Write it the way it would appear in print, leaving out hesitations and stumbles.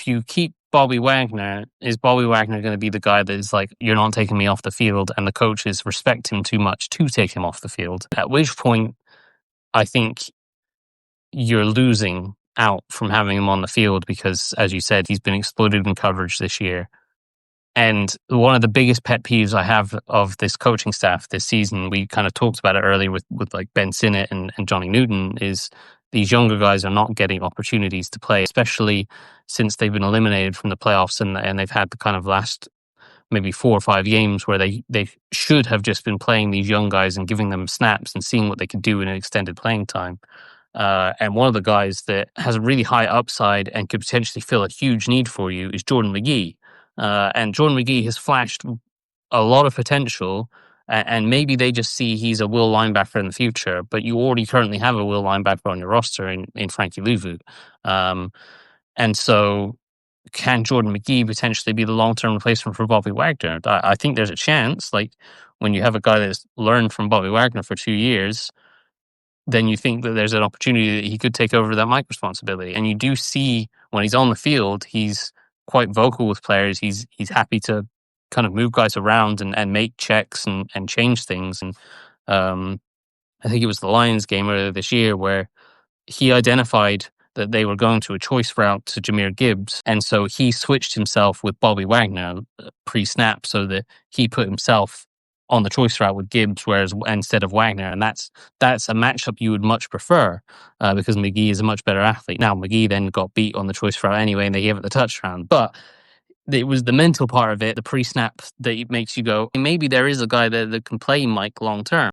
you keep Bobby Wagner, is Bobby Wagner going to be the guy that is like, you're not taking me off the field, and the coaches respect him too much to take him off the field? At which point, I think you're losing out from having him on the field because, as you said, he's been exploited in coverage this year. And one of the biggest pet peeves I have of this coaching staff this season, we kind of talked about it earlier with like Ben Sinnott and Johnny Newton, is these younger guys are not getting opportunities to play, especially since they've been eliminated from the playoffs and they've had the kind of last maybe 4 or 5 games where they should have just been playing these young guys and giving them snaps and seeing what they could do in an extended playing time. And one of the guys that has a really high upside and could potentially fill a huge need for you is Jordan McGee. And Jordan McGee has flashed a lot of potential, and maybe they just see he's a will linebacker in the future, but you already currently have a will linebacker on your roster in Frankie Louvu. And so can Jordan McGee potentially be the long-term replacement for Bobby Wagner? I think there's a chance. Like, when you have a guy that's learned from Bobby Wagner for 2 years, then you think that there's an opportunity that he could take over that mic responsibility. And you do see when he's on the field, he's quite vocal with players. He's happy to kind of move guys around and make checks and change things. And I think it was the Lions game earlier this year where he identified that they were going to a choice route to Jahmyr Gibbs. And so he switched himself with Bobby Wagner pre-snap so that he put himself on the choice route with Gibbs, whereas instead of Wagner. And that's a matchup you would much prefer because McGee is a much better athlete. Now, McGee then got beat on the choice route anyway, and they gave it the touchdown. But it was the mental part of it, the pre-snap, that makes you go, maybe there is a guy that can play Mike long term.